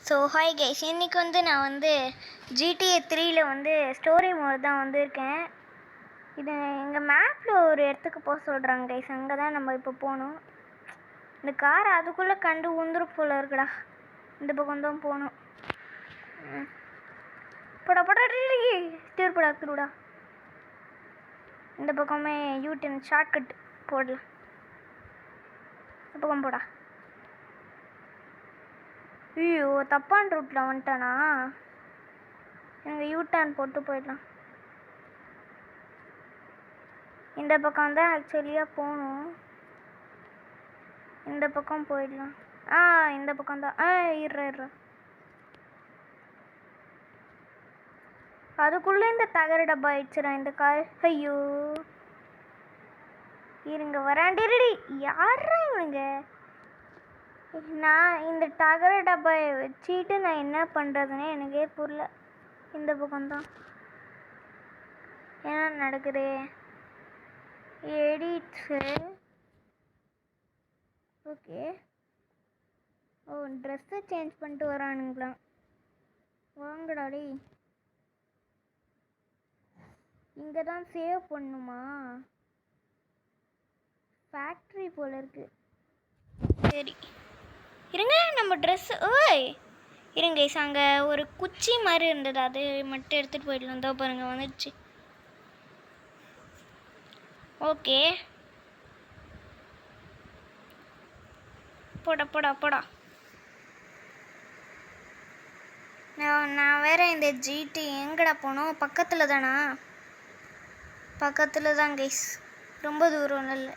So hi guys, இன்றைக்கி நான் GTA 3ல் story mode தான் வந்திருக்கேன். இது எங்கள் மேப்பில் ஒரு இடத்துக்கு போக சொல்கிறாங்க கைஸ். அங்கே தான் நம்ம இப்போ போகணும். இந்த கார் அதுக்குள்ளே கண்டு உந்துரும் போல இருக்குடா. இந்த பக்கம் தான் போகணும். போடா போடா திருப்படா திருடா. இந்த பக்கமே யூடின் ஷார்ட்கட் போடலாம். இந்த பக்கம் போடா. ஐயோ, தப்பான ரூட்டில் வந்துட்டானா? எங்கள் யூடர்ன் போட்டு போயிடலாம். இந்த பக்கம் தான் ஆக்சுவலியாக போகணும். இந்த பக்கம் போயிடலாம். இந்த பக்கம் தான். இருறா அதுக்குள்ளே இந்த தகர டப்பா ஆயிடுச்சுடா இந்த கார். ஐயோ இருங்க வராண்டிரடி. யாரா இவனுங்க? நான் இந்த தகர டப்பாயை வச்சுட்டு நான் என்ன பண்ணுறதுன்னு எனக்கே புரியல. இந்த பக்கம்தான் என்ன நடக்குது? Edits okay. ட்ரெஸ்ஸை சேஞ்ச் பண்ணிட்டு வரானுங்களாம். வாங்கடாடி. இங்கே தான் சேவ் பண்ணுமா? ஃபேக்ட்ரி போல இருக்கு. சரி இருங்க, நம்ம ட்ரெஸ்ஸு இருங்க அங்கே ஒரு குச்சி மாதிரி இருந்தது, அது மட்டும் எடுத்துகிட்டு போயிடலாம். தோ பாருங்க வந்துடுச்சு. ஓகே போடா போடா போடா. நான் வேற இந்த ஜிடி எங்கடா போனோம்? பக்கத்தில் தானா? பக்கத்தில் தான் கைஸ், ரொம்ப தூரம் இல்லை.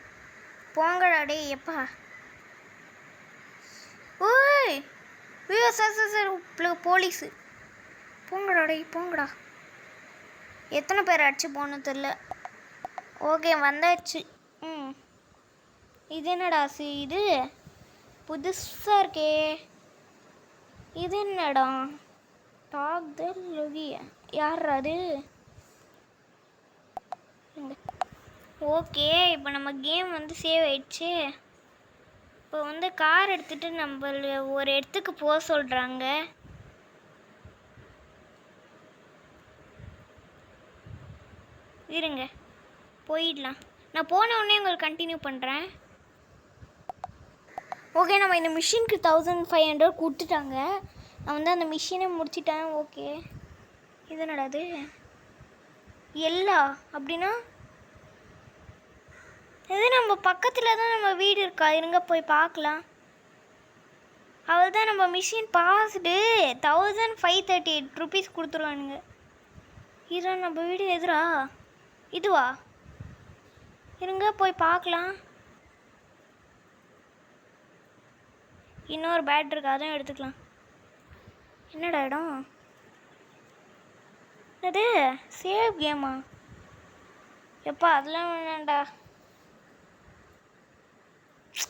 போங்கடா டே. எப்பா ஓய் ஐயோ சார் போலீஸு. போங்கடா டே போங்கடா. எத்தனை பேர் அடிச்சு போகணும் தெரில. ஓகே வந்தாச்சு. இது என்னடா இது புதுசாக இருக்கே. இது என்னடா டாக் த லொகி? யார் அது? ஓகே இப்போ நம்ம கேம் சேவ் ஆயிடுச்சு. இப்போ கார் எடுத்துகிட்டு நம்ம ஒரு இடத்துக்கு போக சொல்கிறாங்க. இருங்க போயிடலாம். நான் போன உடனே உங்களுக்கு கண்டினியூ பண்ணுறேன். ஓகே நம்ம இந்த மிஷினுக்கு 1500 கொடுத்துட்டாங்க. நான் அந்த மிஷினை முடிச்சிட்டேன். ஓகே இது என்னடாது? எல்லா அப்படின்னா இது நம்ம பக்கத்தில் தான் நம்ம வீடு இருக்கா? இருங்க போய் பார்க்கலாம். அவள் தான் நம்ம மிஷின் பாஸ்டு 1538 ருபீஸ் கொடுத்துருவானுங்க. இதுதான் நம்ம வீடு. எதுரா இதுவா? இருங்க போய் பார்க்கலாம். இன்னொரு பேட் இருக்கு, அதையும் எடுத்துக்கலாம். என்னடா இடம்? அது சேவ் கேமா? எப்பா அதெல்லாம் வேணாண்டா.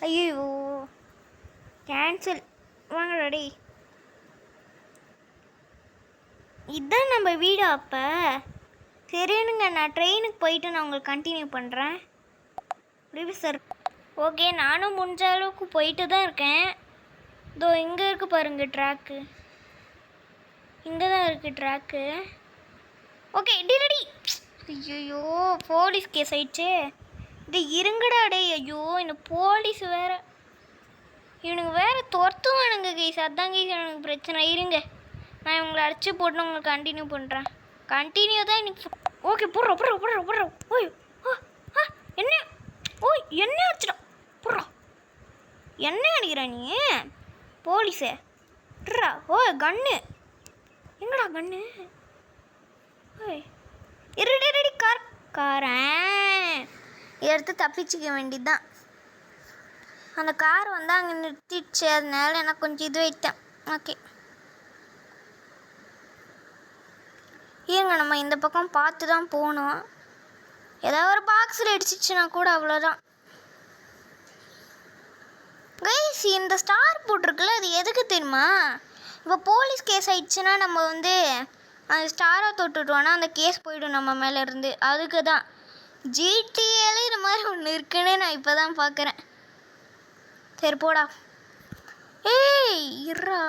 ஐயோ கேன்சல். வாங்கடாடி. இதுதான் நம்ம வீடு. அப்போ சரினுங்க, நான் ட்ரெயினுக்கு போயிட்டு நான் உங்களுக்கு கண்டினியூ பண்ணுறேன். எப்படி சார்? ஓகே நானும் முடிஞ்ச அளவுக்கு போயிட்டு தான் இருக்கேன். இதோ இங்கே இருக்குது பாருங்க ட்ராக்கு. இங்கே தான் இருக்குது ட்ராக்கு. Okay TT. ஐயோ போலீஸ் கேஸ் ஆயிடுச்சு. இது இருங்கடா டே. ஐயோ இந்த போலீஸ் வேறு, இவனுங்க வேறு துரத்துவானுங்க கைஸ். அதான் கைஸ் எனக்கு பிரச்சனை. இருங்க நான் இவங்களை அடிச்சு போட்டு உங்களுக்கு கண்டினியூ பண்ணுறேன். கண்டினியூ தான் இன்னைக்கு. ஓகே போடுறோம் போடுறோம் போடுறோம் போடுறோம். ஓய் என்ன? ஓய் என்ன அடிச்சிடா? போடுறோம். என்ன அடிக்கிற நீ? போலீஸே ட்ரா. கன்னு எங்கடா கன்னு? ஓய் இருடி காரன் எடுத்து தப்பிச்சிக்க வேண்டியதுதான். அந்த கார் அங்கே நிறுத்திடுச்சு, அதனால எனக்கு கொஞ்சம் இது வைத்தேன். ஓகே இருங்க நம்ம இந்த பக்கம் பார்த்து தான் போகணும். ஏதாவது ஒரு பாக்ஸில் அடிச்சிச்சுன்னா கூட அவ்வளோதான் கைஸ். இந்த ஸ்டார் போட்டிருக்குல்ல, அது எதுக்கு தெரியுமா? இப்போ போலீஸ் கேஸ் ஆயிடுச்சுன்னா நம்ம அந்த ஸ்டாரை தொட்டுட்டோன்னா அந்த கேஸ் போய்டும் நம்ம மேலே இருந்து. அதுக்கு தான் ஜிடிஏல இது மாதிரி ஒன்று இருக்குன்னு நான் இப்போ தான் பார்க்குறேன். சரி போடா. ஏய் இருடா.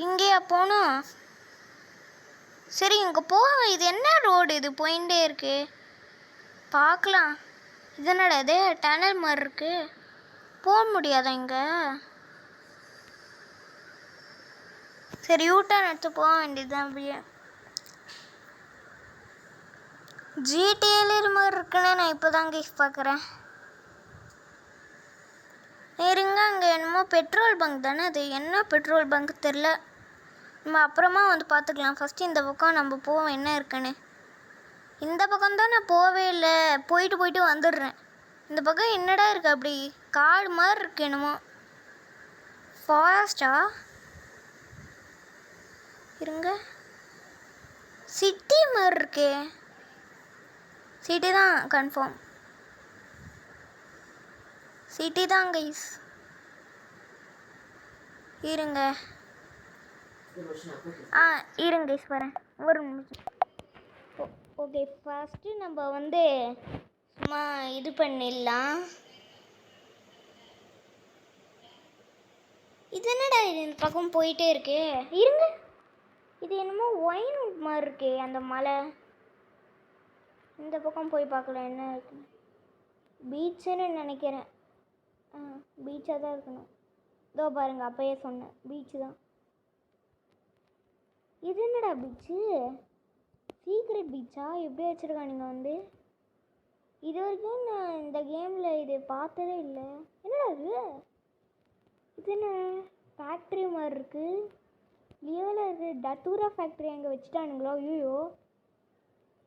இங்கேயா போகணும்? சரி இங்கே போவோம். இது என்ன ரோடு இது போயிட்டே இருக்கு? பார்க்கலாம். இது என்னடா இது டனல் மாதிரி இருக்கு. போக முடியாதா இங்கே? சரி யூட்டர்ன் எடுத்து போக வேண்டியதுதான். அப்படியே ஜிடிஏல இது மாதிரி இருக்குன்னு நான் இப்போ தான் கேஸ் பார்க்குறேன். இருங்க, அங்கே என்னமோ பெட்ரோல் பங்க் தானே அது. என்ன பெட்ரோல் பங்க் தெரில. நம்ம அப்புறமா வந்து பார்த்துக்கலாம். ஃபஸ்ட்டு இந்த பக்கம் நம்ம போவோம் என்ன இருக்குன்னு. இந்த பக்கம் தான் நான் போவே இல்லை. போயிட்டு வந்துடுறேன். இந்த பக்கம் என்னடா இருக்குது? அப்படி காடு மாதிரி இருக்கு என்னமோ. ஃபாரஸ்டா? இருங்க, சிட்டி மாதிரி இருக்கே. சிட்டி தான் கன்ஃபார்ம். சிட்டி தான் கைஸ். இருங்க இருங்க கைஸ் வரேன் ஒரு நிமிஷம். ஓகே, ஃபஸ்ட்டு நம்ம வந்து சும்மா இது பண்ணிடலாம். இது என்னடா இது இந்த பக்கம் போயிட்டே இருக்கு. இருங்க, இது என்னமோ ஒயின் மாதிரி இருக்கே அந்த மலை. இந்த பக்கம் போய் பார்க்கலாம் என்ன இருக்கு. பீச்சுன்னு நினைக்கிறேன். பீச்சாக தான் இருக்கணும். இதோ பாருங்க, அப்பயே சொன்னேன் பீச்சு தான். இது என்னடா பீச்சு? சீக்ரெட் பீச்சா? எப்படி வச்சுருக்கா நீங்கள் வந்து? இது வரைக்கும் நான் இந்த கேமில் இது பார்த்ததே இல்லை. என்னடா இது என்ன ஃபேக்ட்ரி மாதிரி இருக்குது. லியோவில் இருக்குது. டட்டூரா ஃபேக்ட்ரி அங்கே வச்சுட்டானுங்களா? ஐயோ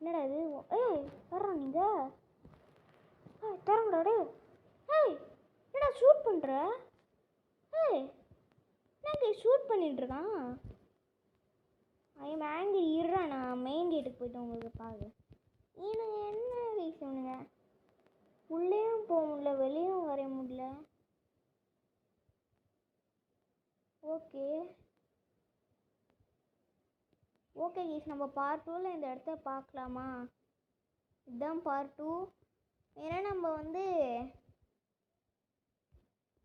என்னடா இது? ஏய் வர்றோம் நீங்கள். தரங்கடா டே. ஏய் என்னடா ஷூட் பண்ணுற? ஏய் என்ன ஷூட் பண்ணிட்டுருக்கான்? I'm angry. இருறா, நான் மெயின் கேட்டுக்கு போய்ட்டு உங்களுக்கு பாரு. எனக்கு என்ன விஷயம்னுங்க, உள்ளேயும் போக முடியல வெளியும் வர முடியல. ஓகே கேஸ், நம்ம பார்ட் 2ல் இந்த இடத்த பார்க்கலாமா? இதுதான் பார்ட் 2. ஏன்னா நம்ம வந்து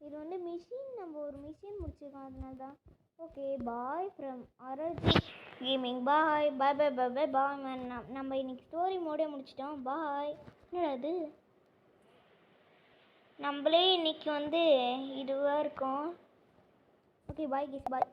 இது வந்து மிஷின், நம்ம ஒரு மிஷின் முடிச்சிருக்கோம் அதனால தான். Okay, bye from RLG gaming. Bye bye bye bye bye bye. நம்ம இன்னைக்கு ஸ்டோரி மோடே முடிச்சிட்டோம். பாய். என்னடா இது? நம்மளே இன்னைக்கு வந்து இதுவாக இருக்கோம். ஓகே பாய் கேஸ், பாய்.